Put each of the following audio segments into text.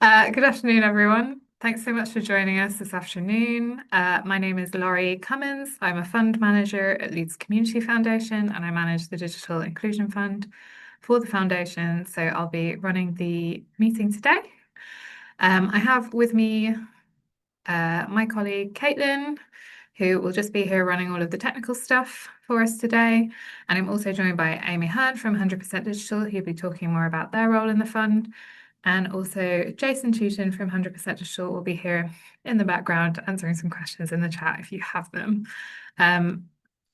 Good afternoon, everyone. Thanks so much for joining us this afternoon. My name is Laurie Cummins. I'm a fund manager at Leeds Community Foundation, and I manage the Digital Inclusion Fund for the foundation. So I'll be running the meeting today. I have with me my colleague Caitlin, who will just be here running all of the technical stuff for us today. And I'm also joined by Amy Hearn from 100% Digital, who'll be talking more about their role in the fund. And also Jason Tootin from 100% Digital will be here in the background answering some questions in the chat if you have them.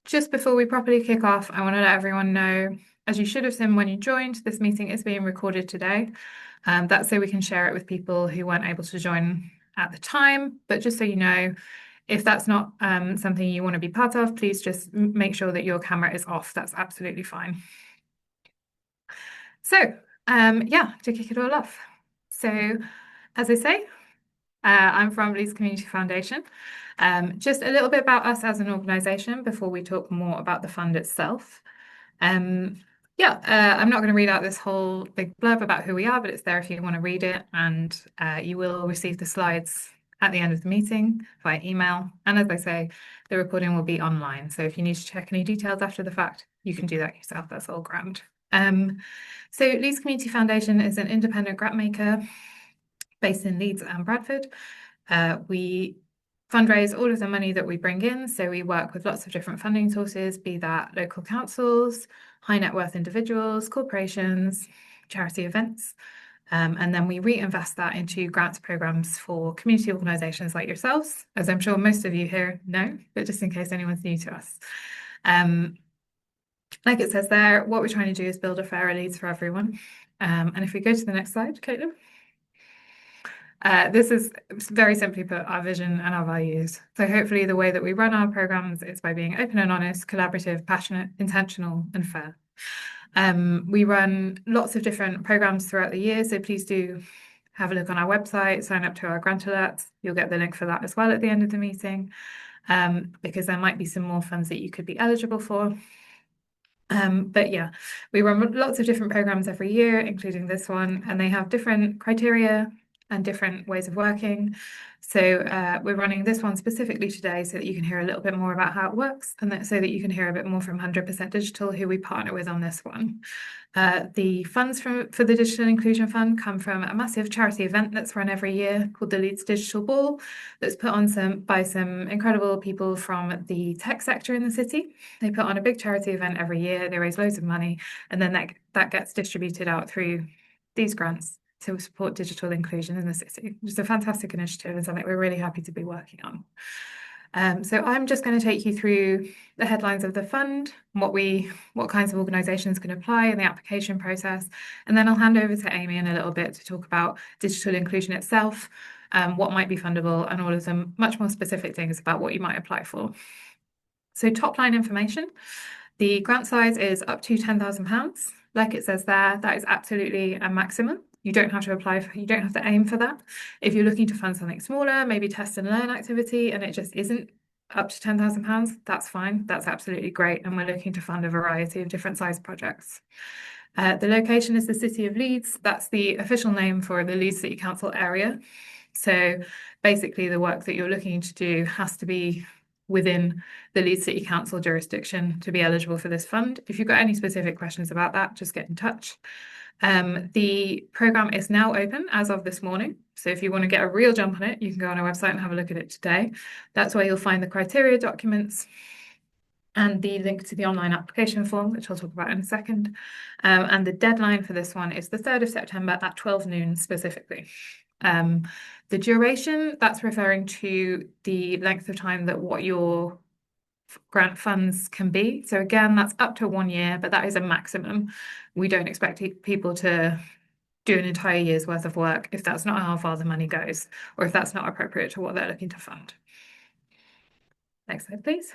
Just before we properly kick off, I want to let everyone know, as you should have seen when you joined, this meeting is being recorded today. That's so we can share it with people who weren't able to join at the time. But just so you know, if that's not something you want to be part of, please just make sure that your camera is off. That's absolutely fine. So, yeah, to kick it all off. So, as I say, I'm from Leeds Community Foundation. Just a little bit about us as an organisation before we talk more about the fund itself. I'm not going to read out this whole big blurb about who we are, but it's there if you want to read it, and you will receive the slides at the end of the meeting via email. And as I say, the recording will be online. So if you need to check any details after the fact, you can do that yourself. That's all grand. So Leeds Community Foundation is an independent grant maker based in Leeds and Bradford. We fundraise all of the money that we bring in. So we work with lots of different funding sources, be that local councils, high net worth individuals, corporations, charity events. And then we reinvest that into grants programs for community organisations like yourselves, as I'm sure most of you here know, but just in case anyone's new to us. Like it says there, what we're trying to do is build a fairer Leeds for everyone. And if we go to the next slide, Caitlin. This is very simply put our vision and our values. So hopefully the way that we run our programs is by being open and honest, collaborative, passionate, intentional, and fair. We run lots of different programs throughout the year, so please do have a look on our website, sign up to our grant alerts. You'll get the link for that as well at the end of the meeting, because there might be some more funds that you could be eligible for. But yeah, we run lots of different programs every year, including this one, and they have different criteria and different ways of working. So we're running this one specifically today so that you can hear a little bit more about how it works, and so that you can hear a bit more from 100% Digital, who we partner with on this one. The funds for the Digital Inclusion Fund come from a massive charity event that's run every year called the Leeds Digital Ball, that's put on by some incredible people from the tech sector in the city. They put on a big charity event every year, they raise loads of money, and then that gets distributed out through these grants to support digital inclusion in the city, which is a fantastic initiative and something we're really happy to be working on. So I'm just going to take you through the headlines of the fund, what kinds of organisations can apply in the application process, and then I'll hand over to Amy in a little bit to talk about digital inclusion itself, what might be fundable, and all of the much more specific things about what you might apply for. So top line information, the grant size is up to £10,000. Like it says there, that is absolutely a maximum. You don't have to you don't have to aim for that. If you're looking to fund something smaller, maybe test and learn activity, and it just isn't up to £10,000, that's fine. That's absolutely great. And we're looking to fund a variety of different size projects. The location is the City of Leeds. That's the official name for the Leeds City Council area. So basically the work that you're looking to do has to be within the Leeds City Council jurisdiction to be eligible for this fund. If you've got any specific questions about that, just get in touch. The programme is now open as of this morning. So if you want to get a real jump on it, you can go on our website and have a look at it today. That's where you'll find the criteria documents and the link to the online application form, which I'll talk about in a second. And the deadline for this one is the 3rd of September at 12 noon specifically. The duration, that's referring to the length of time that what your grant funds can be. So again, that's up to 1 year, but that is a maximum. We don't expect people to do an entire year's worth of work if that's not how far the money goes, or if that's not appropriate to what they're looking to fund. Next slide, please.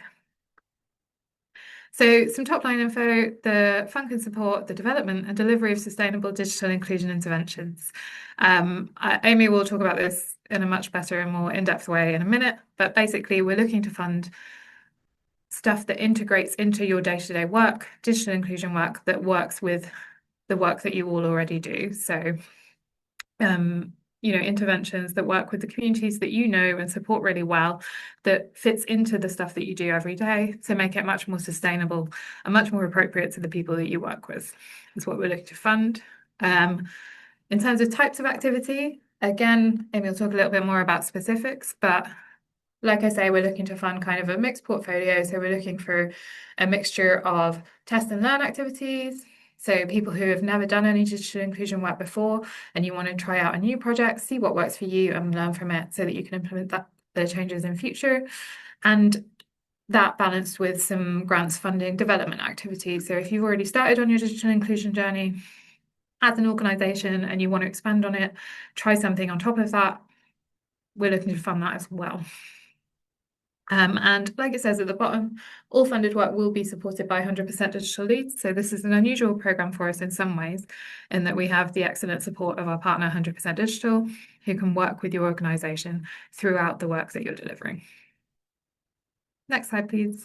So some top line info, the fund can support the development and delivery of sustainable digital inclusion interventions. Amy will talk about this in a much better and more in-depth way in a minute, but basically we're looking to fund stuff that integrates into your day-to-day work, digital inclusion work that works with the work that you all already do. So interventions that work with the communities that you know and support really well, that fits into the stuff that you do every day to make it much more sustainable and much more appropriate to the people that you work with. That's what we're looking to fund. In terms of types of activity, again, Amy will talk a little bit more about specifics, but like I say, we're looking to fund kind of a mixed portfolio. So we're looking for a mixture of test and learn activities. So people who have never done any digital inclusion work before and you want to try out a new project, see what works for you and learn from it so that you can implement the changes in future. And that balanced with some grants funding development activities. So if you've already started on your digital inclusion journey as an organisation and you want to expand on it, try something on top of that, we're looking to fund that as well. And like it says at the bottom, all funded work will be supported by 100% Digital Leeds. So this is an unusual programme for us in some ways, in that we have the excellent support of our partner 100% Digital, who can work with your organisation throughout the work that you're delivering. Next slide, please.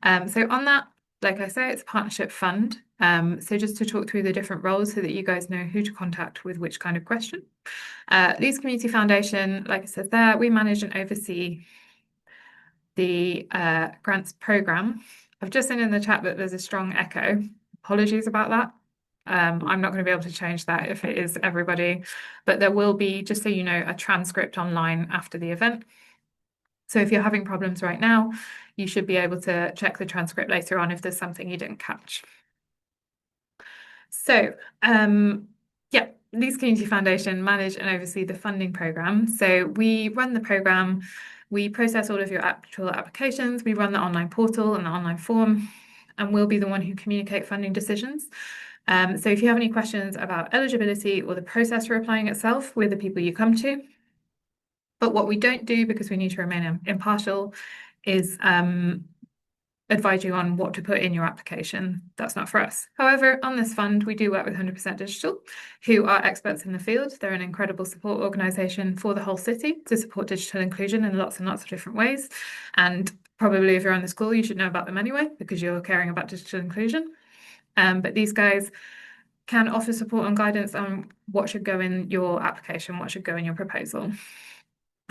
So on that, like I say, it's a partnership fund. So just to talk through the different roles so that you guys know who to contact with which kind of question. Leeds Community Foundation, like I said there, we manage and oversee the grants programme. I've just seen in the chat that there's a strong echo. Apologies about that. I'm not going to be able to change that if it is everybody, but there will be, just so you know, a transcript online after the event. So if you're having problems right now, you should be able to check the transcript later on if there's something you didn't catch. So, yeah, Leeds Community Foundation manage and oversee the funding programme. So we run the programme, we process all of your actual applications, we run the online portal and the online form, and we'll be the one who communicate funding decisions. So if you have any questions about eligibility or the process for applying itself, we're the people you come to. But what we don't do, because we need to remain impartial, is advise you on what to put in your application. That's not for us. However, on this fund, we do work with 100% Digital, who are experts in the field. They're an incredible support organisation for the whole city to support digital inclusion in lots and lots of different ways. And probably if you're on the school, you should know about them anyway, because you're caring about digital inclusion. But these guys can offer support and guidance on what should go in your application, what should go in your proposal.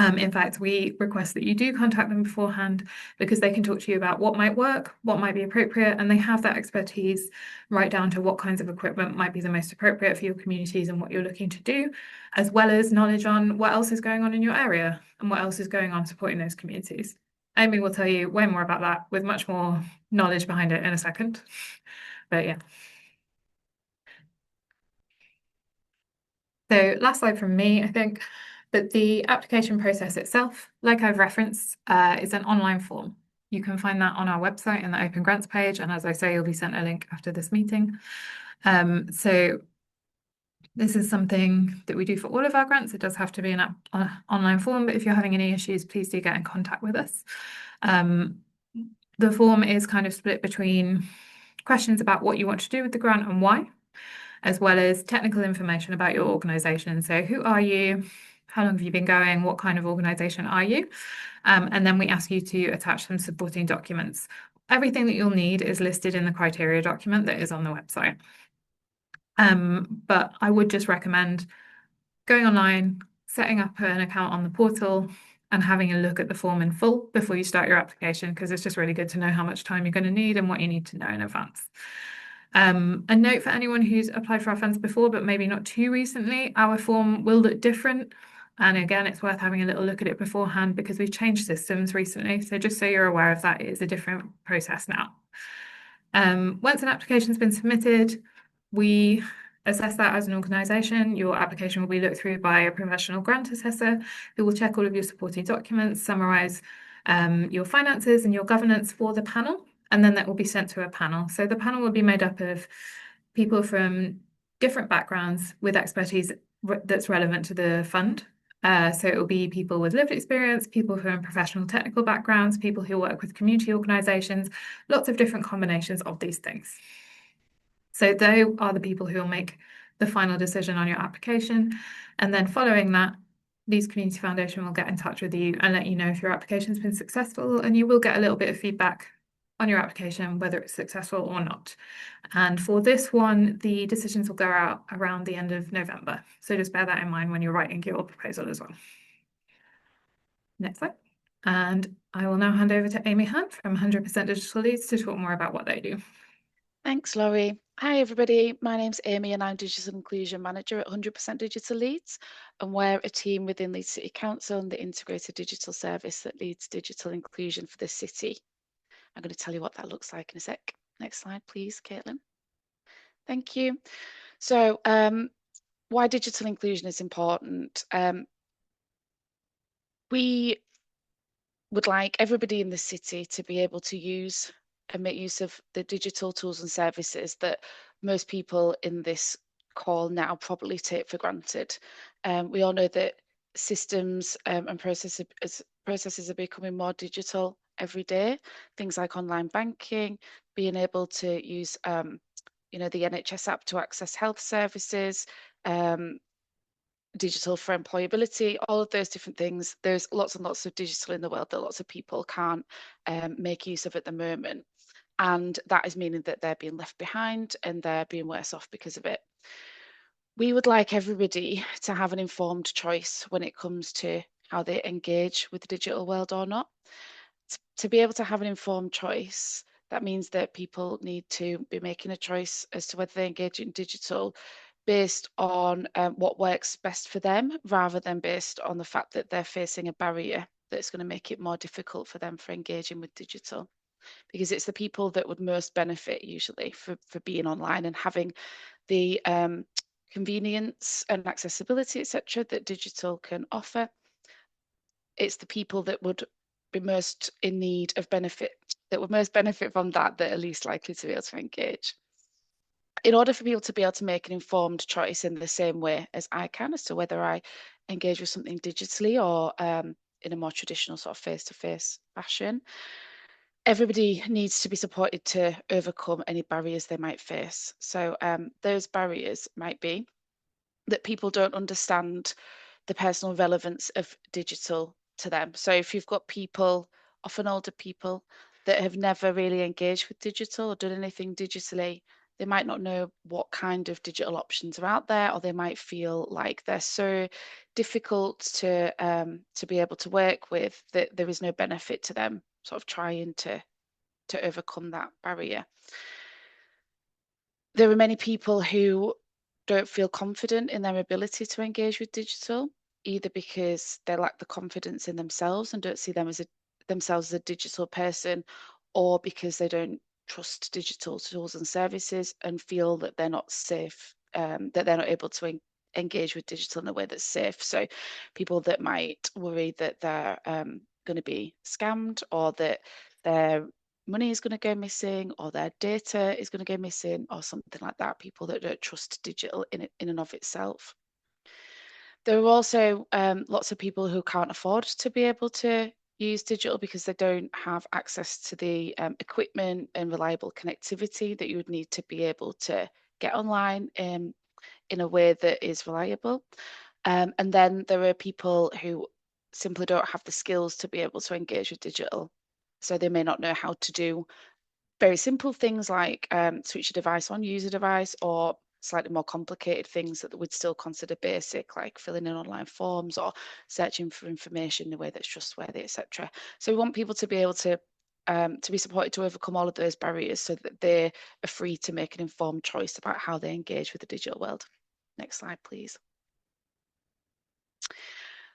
In fact, we request that you do contact them beforehand because they can talk to you about what might work, what might be appropriate, and they have that expertise right down to what kinds of equipment might be the most appropriate for your communities and what you're looking to do, as well as knowledge on what else is going on in your area and what else is going on supporting those communities. Amy will tell you way more about that with much more knowledge behind it in a second. But yeah. So last slide from me, I think. But the application process itself, like I've referenced, is an online form. You can find that on our website in the Open Grants page. And as I say, you'll be sent a link after this meeting. So this is something that we do for all of our grants. It does have to be an online form, but if you're having any issues, please do get in contact with us. The form is kind of split between questions about what you want to do with the grant and why, as well as technical information about your organisation. So who are you? How long have you been going? What kind of organisation are you? And then we ask you to attach some supporting documents. Everything that you'll need is listed in the criteria document that is on the website. But I would just recommend going online, setting up an account on the portal and having a look at the form in full before you start your application, because it's just really good to know how much time you're going to need and what you need to know in advance. A note for anyone who's applied for our funds before, but maybe not too recently, our form will look different. And again, it's worth having a little look at it beforehand because we've changed systems recently. So just so you're aware of that, it is a different process now. Once an application's been submitted, we assess that as an organisation. Your application will be looked through by a professional grant assessor who will check all of your supporting documents, summarise your finances and your governance for the panel, and then that will be sent to a panel. So the panel will be made up of people from different backgrounds with expertise that's relevant to the fund. So it will be people with lived experience, people who are in professional technical backgrounds, people who work with community organisations, lots of different combinations of these things. So they are the people who will make the final decision on your application. And then following that, Leeds Community Foundation will get in touch with you and let you know if your application has been successful, and you will get a little bit of feedback on your application, whether it's successful or not. And for this one, the decisions will go out around the end of November. So just bear that in mind when you're writing your proposal as well. Next slide. And I will now hand over to Amy Hunt from 100% Digital Leeds to talk more about what they do. Thanks, Laurie. Hi, everybody. My name's Amy and I'm Digital Inclusion Manager at 100% Digital Leeds. And we're a team within Leeds City Council and the integrated digital service that leads digital inclusion for the city. I'm going to tell you what that looks like in a sec. Next slide, please, Caitlin. Thank you. So why digital inclusion is important. We would like everybody in the city to be able to use and make use of the digital tools and services that most people in this call now probably take for granted. We all know that systems and processes are becoming more digital every day. Things like online banking, being able to use the NHS app to access health services, digital for employability, all of those different things. There's lots and lots of digital in the world that lots of people can't make use of at the moment. And that is meaning that they're being left behind and they're being worse off because of it. We would like everybody to have an informed choice when it comes to how they engage with the digital world or not. To be able to have an informed choice, that means that people need to be making a choice as to whether they engage in digital based on what works best for them, rather than based on the fact that they're facing a barrier that's going to make it more difficult for them for engaging with digital. Because it's the people that would most benefit usually for being online and having the convenience and accessibility, etc., that digital can offer. It's the people that would be most in need of benefit, that would most benefit from that are least likely to be able to engage. In order for people to be able to make an informed choice in the same way as I can as to whether I engage with something digitally or in a more traditional sort of face-to-face fashion, everybody needs to be supported to overcome any barriers they might face. So those barriers might be that people don't understand the personal relevance of digital to them. So if you've got people, often older people, that have never really engaged with digital or done anything digitally, they might not know what kind of digital options are out there, or they might feel like they're so difficult to be able to work with that there is no benefit to them sort of trying to overcome that barrier. There are many people who don't feel confident in their ability to engage with digital, either because they lack the confidence in themselves and don't see themselves as a digital person, or because they don't trust digital tools and services and feel that they're not safe, that they're not able to engage with digital in a way that's safe. So people that might worry that they're going to be scammed, or that their money is going to go missing, or their data is going to go missing, or something like that. People that don't trust digital in and of itself. There are also lots of people who can't afford to be able to use digital because they don't have access to the equipment and reliable connectivity that you would need to be able to get online in a way that is reliable. And then there are people who simply don't have the skills to be able to engage with digital. So they may not know how to do very simple things like switch a device on, use a device, or slightly more complicated things that we'd still consider basic, like filling in online forms or searching for information in a way that's trustworthy, etc. So we want people to be able to be supported to overcome all of those barriers so that they are free to make an informed choice about how they engage with the digital world. Next slide, please.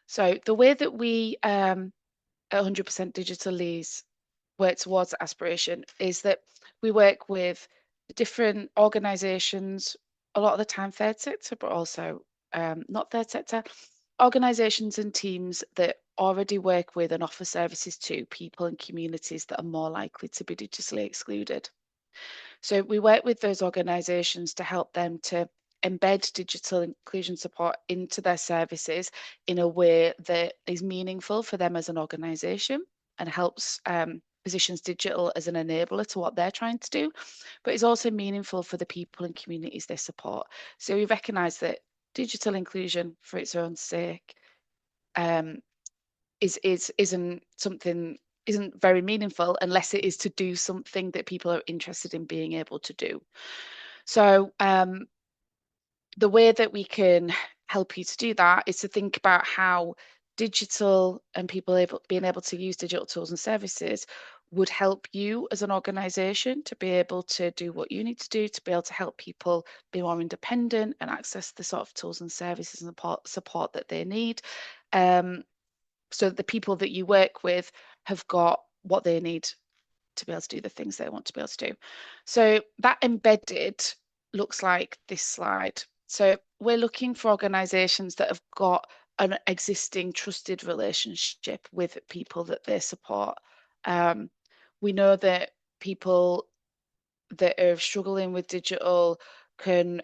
So the way that we at 100% Digital Leeds work towards that aspiration is that we work with different organisations, a lot of the time third sector, but also not third sector, organisations and teams that already work with and offer services to people and communities that are more likely to be digitally excluded. So we work with those organisations to help them to embed digital inclusion support into their services in a way that is meaningful for them as an organisation and helps positions digital as an enabler to what they're trying to do, but it's also meaningful for the people and communities they support. So we recognise that digital inclusion for its own sake isn't something isn't very meaningful unless it is to do something that people are interested in being able to do. So the way that we can help you to do that is to think about how digital and people being able to use digital tools and services would help you as an organisation to be able to do what you need to do, to be able to help people be more independent and access the sort of tools and services and support that they need. So that the people that you work with have got what they need to be able to do the things they want to be able to do. So that embedded looks like this slide. So we're looking for organisations that have got an existing trusted relationship with people that they support. We know that people that are struggling with digital can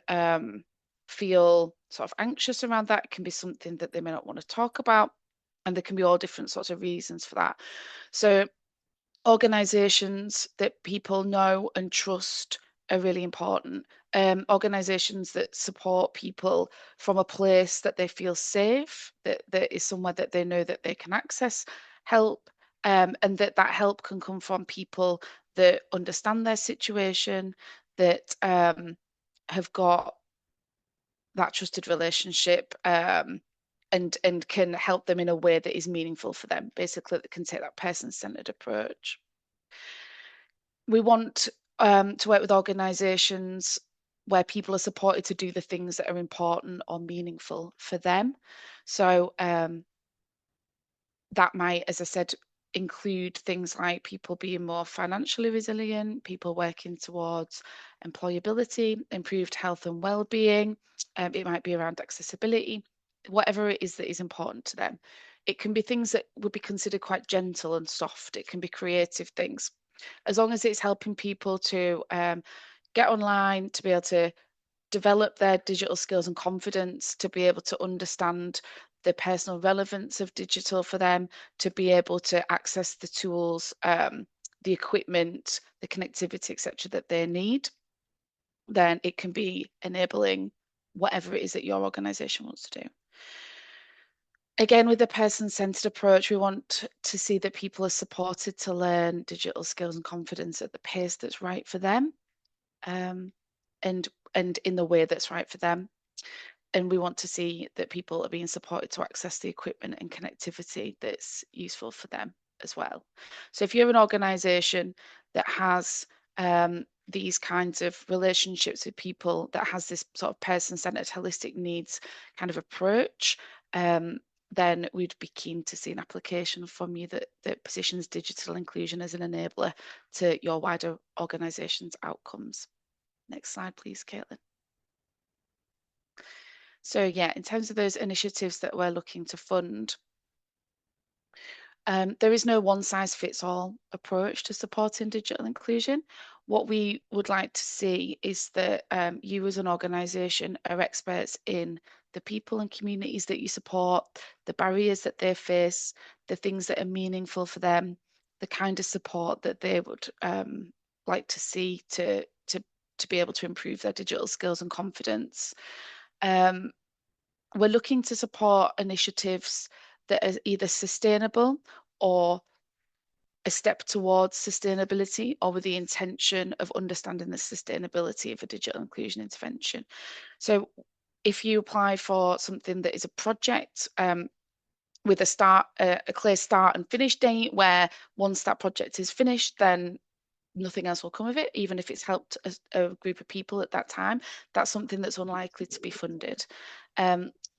feel sort of anxious around that. It can be something that they may not want to talk about, and there can be all different sorts of reasons for that. So organisations that people know and trust are really important. Organisations that support people from a place that they feel safe, that is somewhere that they know that they can access help, and that help can come from people that understand their situation, that have got that trusted relationship, and can help them in a way that is meaningful for them. Basically, that can take that person-centered approach. We want to work with organisations where people are supported to do the things that are important or meaningful for them. So that might, as I said, include things like people being more financially resilient, people working towards employability, improved health and well-being. It might be around accessibility, whatever it is that is important to them. It can be things that would be considered quite gentle and soft. It can be creative things. As long as it's helping people to get online, to be able to develop their digital skills and confidence, to be able to understand the personal relevance of digital for them, to be able to access the tools, the equipment, the connectivity, etc., that they need, then it can be enabling whatever it is that your organisation wants to do. Again, with the person-centered approach, we want to see that people are supported to learn digital skills and confidence at the pace that's right for them, and in the way that's right for them. And we want to see that people are being supported to access the equipment and connectivity that's useful for them as well. So if you're an organisation that has these kinds of relationships with people, that has this sort of person-centered holistic needs kind of approach, then we'd be keen to see an application from you that positions digital inclusion as an enabler to your wider organisation's outcomes. Next slide, please, Caitlin. So yeah, in terms of those initiatives that we're looking to fund, there is no one-size-fits-all approach to supporting digital inclusion. What we would like to see is that you as an organisation are experts in the people and communities that you support, the barriers that they face, the things that are meaningful for them, the kind of support that they would like to see to be able to improve their digital skills and confidence. We're looking to support initiatives that are either sustainable or a step towards sustainability, or with the intention of understanding the sustainability of a digital inclusion intervention. So if you apply for something that is a project with a clear start and finish date, where once that project is finished, then nothing else will come of it, even if it's helped a group of people at that time, that's something that's unlikely to be funded.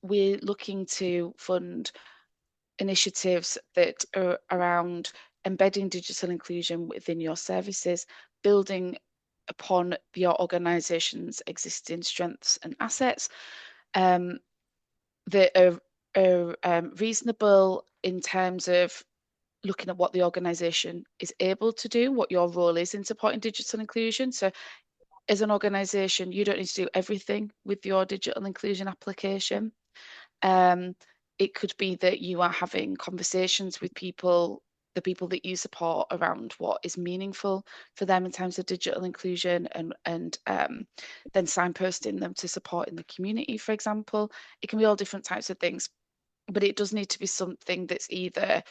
We're looking to fund initiatives that are around embedding digital inclusion within your services, building upon your organisation's existing strengths and assets, that are reasonable in terms of looking at what the organisation is able to do, what your role is in supporting digital inclusion. So as an organisation, you don't need to do everything with your digital inclusion application. It could be that you are having conversations with people, the people that you support, around what is meaningful for them in terms of digital inclusion, and then signposting them to support in the community, for example. It can be all different types of things. but it does need to be something that's either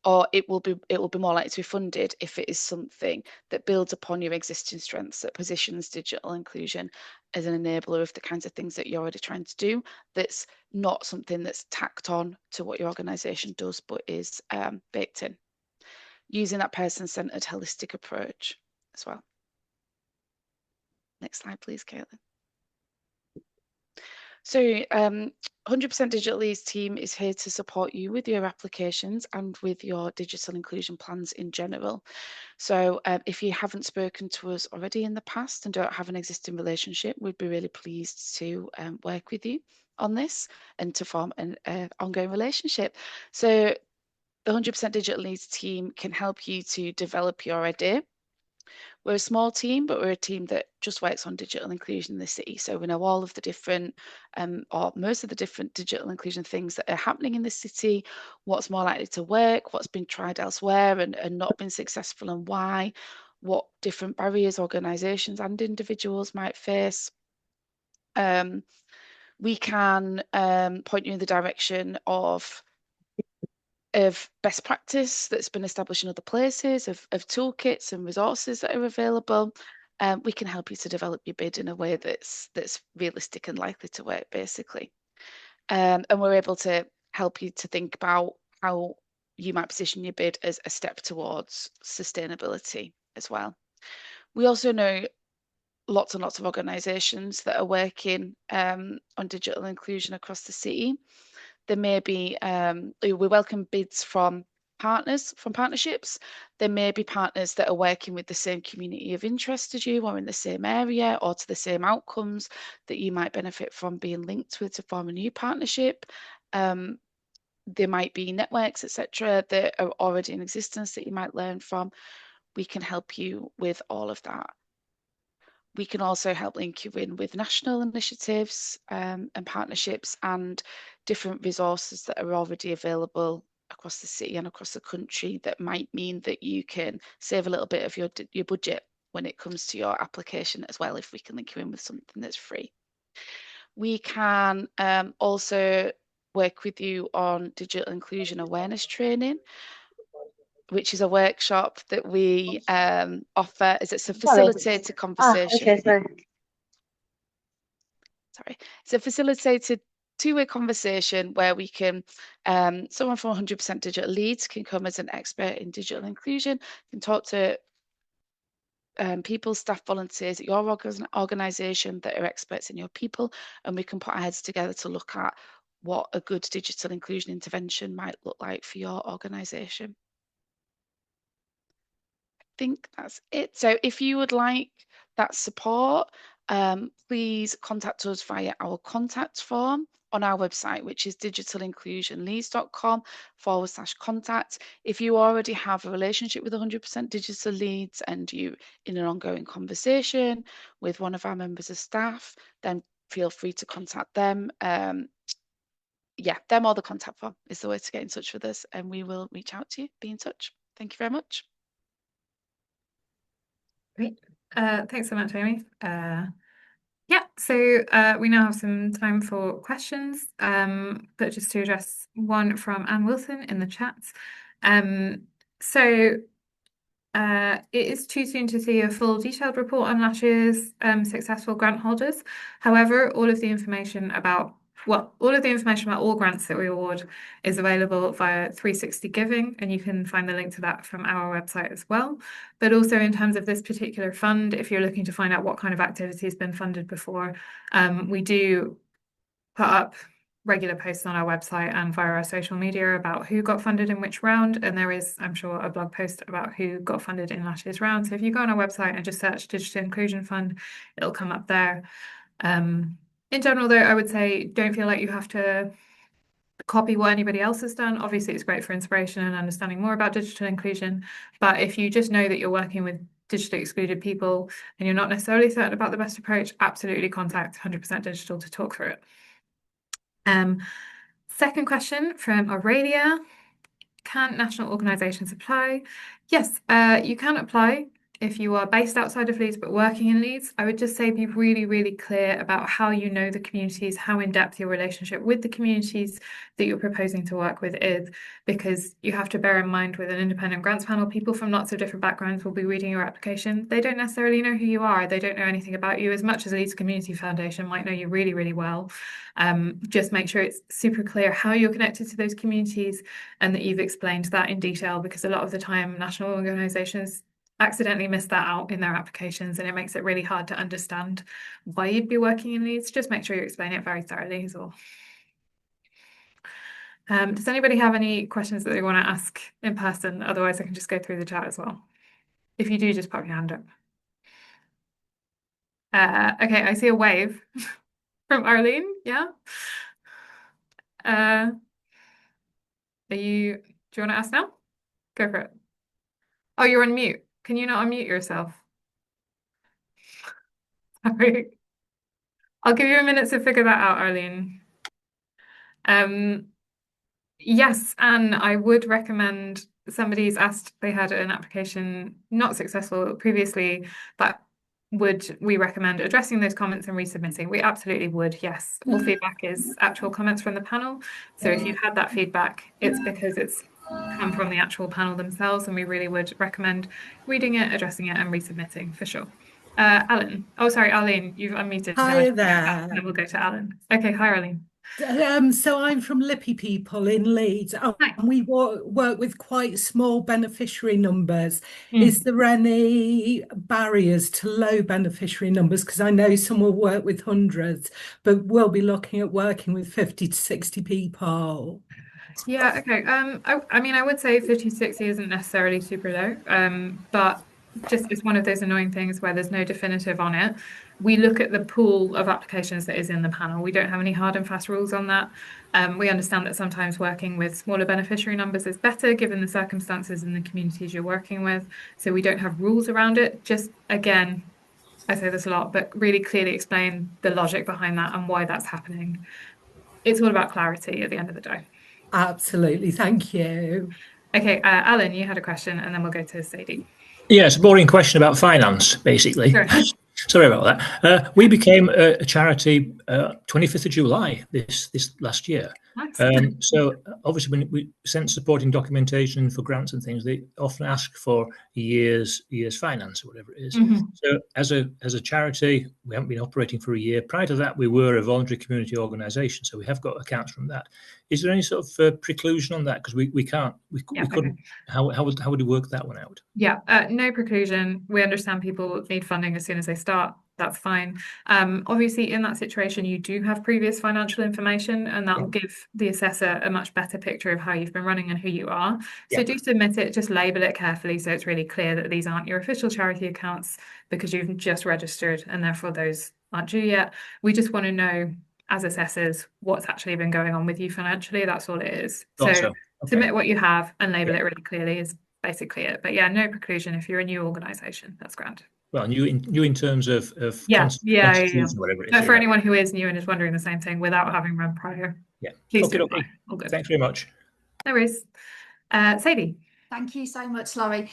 or it will be more likely to be funded if it is something that builds upon your existing strengths, that positions digital inclusion as an enabler of the kinds of things that you're already trying to do, that's not something that's tacked on to what your organisation does, but is baked in, using that person-centred holistic approach as well. Next slide, please, Caitlin. So 100% Digital Leeds team is here to support you with your applications and with your digital inclusion plans in general. So if you haven't spoken to us already in the past and don't have an existing relationship, we'd be really pleased to work with you on this and to form an ongoing relationship. So the 100% Digital Leeds team can help you to develop your idea. We're a small team, but we're a team that just works on digital inclusion in the city. So we know all of the different, or most of the different digital inclusion things that are happening in the city, what's more likely to work, what's been tried elsewhere and not been successful and why, what different barriers organisations and individuals might face. We can point you in the direction of best practice that's been established in other places, of toolkits and resources that are available. We can help you to develop your bid in a way that's realistic and likely to work, basically. And we're able to help you to think about how you might position your bid as a step towards sustainability as well. We also know lots and lots of organisations that are working on digital inclusion across the city. There may be, we welcome bids from partners, from partnerships. There may be partners that are working with the same community of interest as you or in the same area or to the same outcomes that you might benefit from being linked with to form a new partnership. There might be networks, etc., that are already in existence that you might learn from. We can help you with all of that. We can also help link you in with national initiatives and partnerships and different resources that are already available across the city and across the country that might mean that you can save a little bit of your budget when it comes to your application as well, if we can link you in with something that's free. We can also work with you on digital inclusion awareness training, which is a workshop that we offer as it's a facilitated conversation. Okay, sorry. Sorry, it's a facilitated two-way conversation where we can, someone from 100% Digital Leeds can come as an expert in digital inclusion, can talk to people, staff, volunteers at your organisation that are experts in your people, and we can put our heads together to look at what a good digital inclusion intervention might look like for your organisation. Think that's it. So if you would like that support, please contact us via our contact form on our website, which is digitalinclusionleeds.com/contact. If you already have a relationship with 100% Digital Leeds and you in an ongoing conversation with one of our members of staff, then feel free to contact them. Yeah, them or the contact form is the way to get in touch with us, and we will reach out to you, be in touch. Thank you very much. Great. Thanks so much, Amy. Yeah, so we now have some time for questions, but just to address one from Anne Wilson in the chat. It is too soon to see a full detailed report on last year's successful grant holders. However, all of the information about all grants that we award is available via 360 Giving, and you can find the link to that from our website as well. But also in terms of this particular fund, if you're looking to find out what kind of activity has been funded before, we do put up regular posts on our website and via our social media about who got funded in which round, and there is, I'm sure, a blog post about who got funded in last year's round. So if you go on our website and just search Digital Inclusion Fund, it'll come up there. In general, though, I would say don't feel like you have to copy what anybody else has done. Obviously, it's great for inspiration and understanding more about digital inclusion, but if you just know that you're working with digitally excluded people and you're not necessarily certain about the best approach, absolutely contact 100% Digital to talk through it. Second question from Aurelia. Can national organisations apply? Yes, you can apply If you are based outside of Leeds but working in Leeds, I would just say be really, really clear about how you know the communities, how in depth your relationship with the communities that you're proposing to work with is, because you have to bear in mind with an independent grants panel, people from lots of different backgrounds will be reading your application. They don't necessarily know who you are. They don't know anything about you as much as Leeds Community Foundation might know you really, really well. Just make sure it's super clear how you're connected to those communities and that you've explained that in detail, because a lot of the time national organisations accidentally miss that out in their applications and it makes it really hard to understand why you'd be working in Leeds. Just make sure you explain it very thoroughly as well. Does anybody have any questions that they want to ask in person? Otherwise, I can just go through the chat as well. If you do, just pop your hand up. Okay, I see a wave from Arlene. Yeah. Do you want to ask now? Go for it. Oh, you're on mute. Can you not unmute yourself? Sorry. I'll give you a minute to figure that out, Arlene. Yes, and I would recommend, somebody's asked, they had an application not successful previously, but would we recommend addressing those comments and resubmitting? We absolutely would, yes. All feedback is actual comments from the panel. So if you've had that feedback, it's because it's come from the actual panel themselves, and we really would recommend reading it, addressing it, and resubmitting for sure. Alan. Oh, sorry, Arlene, you've unmuted. Hi No, there. then we'll go to Alan. Okay, hi, Arlene. So I'm from Lippy People in Leeds, and Hi. we work with quite small beneficiary numbers. Mm. Is there any barriers to low beneficiary numbers? Because I know some will work with hundreds, but we'll be looking at working with 50 to 60 people. Yeah, okay. I mean, I would say 50 to 60 isn't necessarily super low, but just it's one of those annoying things where there's no definitive on it. We look at the pool of applications that is in the panel. We don't have any hard and fast rules on that. We understand that sometimes working with smaller beneficiary numbers is better given the circumstances and the communities you're working with. So we don't have rules around it. Just again, I say this a lot, but really clearly explain the logic behind that and why that's happening. It's all about clarity at the end of the day. Absolutely, thank you. Okay, Alan, you had a question, and then we'll go to Sadie. Yeah, it's a boring question about finance, basically. Sure. Sorry about that. We became a charity 25th of July this last year. Nice. So obviously, when we send supporting documentation for grants and things, they often ask for a year's finance or whatever it is. So as a charity, we haven't been operating for a year. Prior to that, we were a voluntary community organisation, so we have got accounts from that. Is there any sort of preclusion on that? Because we couldn't. How would we work that one out? Yeah, no preclusion. We understand people need funding as soon as they start. That's fine. Obviously, in that situation, you do have previous financial information, and that will give the assessor a much better picture of how you've been running and who you are. So do submit it, just label it carefully so it's really clear that these aren't your official charity accounts because you've just registered and therefore those aren't due yet. We just want to know, as assessors, what's actually been going on with you financially. That's all it is. So submit what you have and label it really clearly is basically it. But yeah, no preclusion if you're a new organisation. That's grand. Well, new in terms of yeah. whatever it is. But for anyone who is new and is wondering the same thing without having run prior, please do apply. All good. Thanks very much. No worries. Sadie. Thank you so much, Laurie.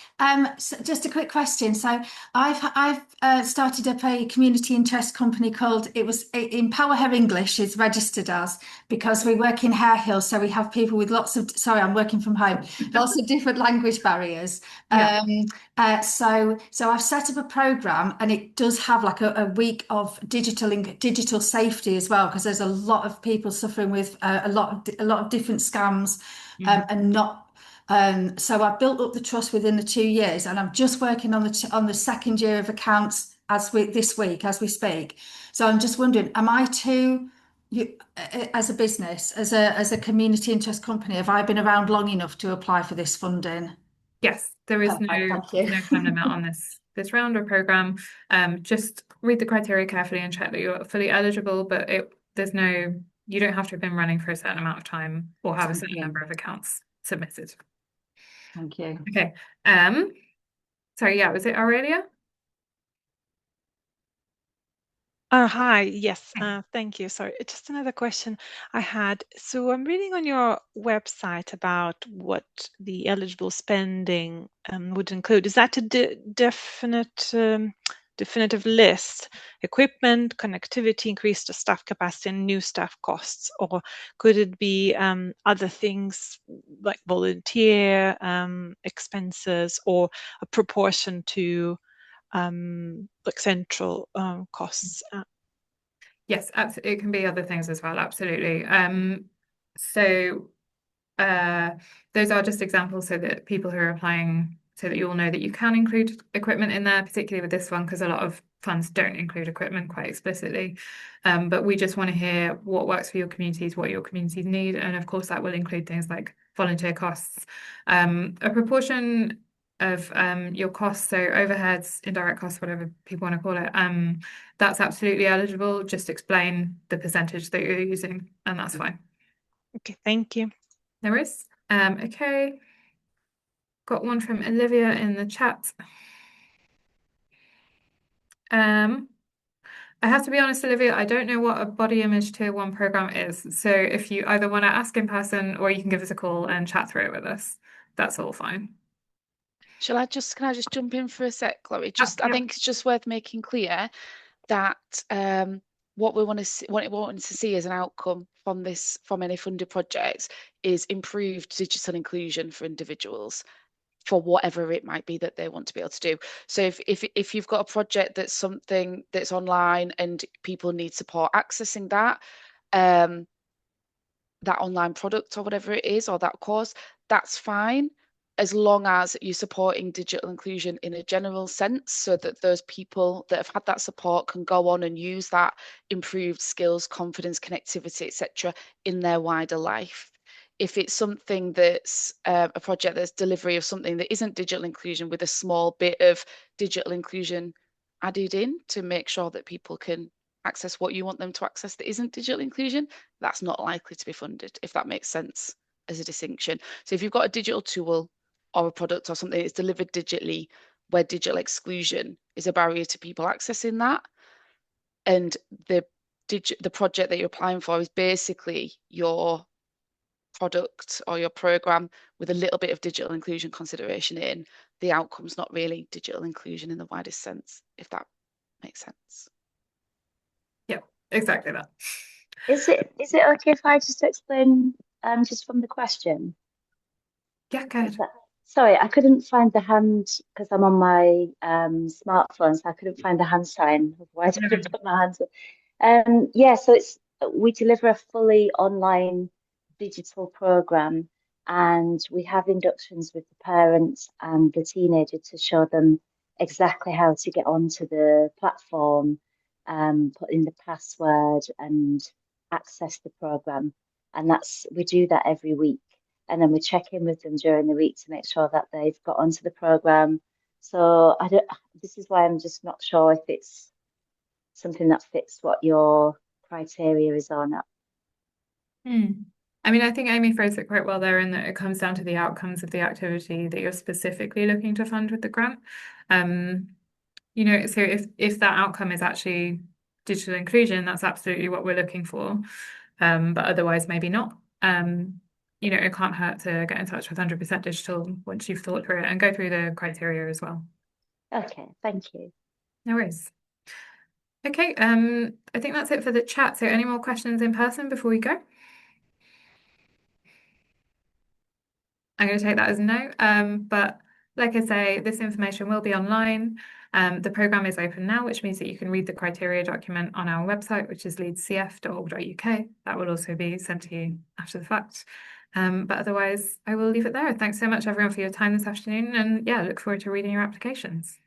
So just a quick question. So I've started up a community interest company called, Empower Her English is registered as, because we work in Hare Hill. So we have people with sorry, I'm working from home, lots of different language barriers. So I've set up a program, and it does have like a week of digital safety as well, because there's a lot of people suffering with a lot of different scams and not. So I've built up the trust within the 2 years, and I'm just working on the second year of accounts this week as we speak. So I'm just wondering, am I as a business, as a community interest company, have I been around long enough to apply for this funding? Yes, there is no time limit on this round or program. Just read the criteria carefully and check that you're fully eligible, but you don't have to have been running for a certain amount of time or have a certain number of accounts submitted. Thank you. Okay. Sorry, was it Aurelia? Hi, yes, thank you. Sorry, just another question I had. So I'm reading on your website about what the eligible spending would include. Is that a definitive list? Equipment, connectivity, increased staff capacity, and new staff costs? Or could it be other things like volunteer expenses, or a proportion to like central costs? Yes, absolutely. It can be other things as well. Absolutely. So those are just examples so that people who are applying, so that you all know that you can include equipment in there, particularly with this one, because a lot of funds don't include equipment quite explicitly. But we just want to hear what works for your communities, what your communities need. And of course, that will include things like volunteer costs. A proportion of your costs, so overheads, indirect costs, whatever people want to call it, that's absolutely eligible. Just explain the percentage that you're using, and that's fine. Okay, thank you. No worries. Okay. Got one from Olivia in the chat. I have to be honest, Olivia, I don't know what a body image tier 1 program is. So if you either want to ask in person or you can give us a call and chat through it with us, that's all fine. Can I just jump in for a sec, Chloe? I think it's just worth making clear that what we want to see, what we want to see as an outcome from any funded projects is improved digital inclusion for individuals, for whatever it might be that they want to be able to do. So if you've got a project that's something that's online and people need support accessing that online product or whatever it is, or that course, that's fine, as long as you're supporting digital inclusion in a general sense, so that those people that have had that support can go on and use that improved skills, confidence, connectivity, etc. in their wider life. If it's something that's a project that's delivery of something that isn't digital inclusion, with a small bit of digital inclusion added in to make sure that people can access what you want them to access that isn't digital inclusion, that's not likely to be funded, if that makes sense as a distinction. So if you've got a digital tool or a product or something that's delivered digitally, where digital exclusion is a barrier to people accessing that, and the project that you're applying for is basically your product or your program with a little bit of digital inclusion consideration in, the outcome's not really digital inclusion in the widest sense, if that makes sense. Yeah, exactly that. Is it okay if I just explain just from the question? Yeah, go ahead. Sorry, I couldn't find the hand because I'm on my smartphone, so I couldn't find the hand sign. Otherwise, I would have put my hands up. Yeah, so we deliver a fully online digital program, and we have inductions with the parents and the teenager to show them exactly how to get onto the platform, put in the password and access the program. And we do that every week. And then we check in with them during the week to make sure that they've got onto the program. So this is why I'm just not sure if it's something that fits what your criteria is or not. I mean, I think Amy phrased it quite well there, in that it comes down to the outcomes of the activity that you're specifically looking to fund with the grant. You know, so if that outcome is actually digital inclusion, that's absolutely what we're looking for. But otherwise, maybe not. You know, it can't hurt to get in touch with 100% Digital once you've thought through it and go through the criteria as well. Okay, thank you. No worries. Okay, I think that's it for the chat. So any more questions in person before we go? I'm going to take that as no. But like I say, this information will be online. The programme is open now, which means that you can read the criteria document on our website, which is leedscf.org.uk. That will also be sent to you after the fact. But otherwise, I will leave it there. Thanks so much, everyone, for your time this afternoon. And yeah, look forward to reading your applications.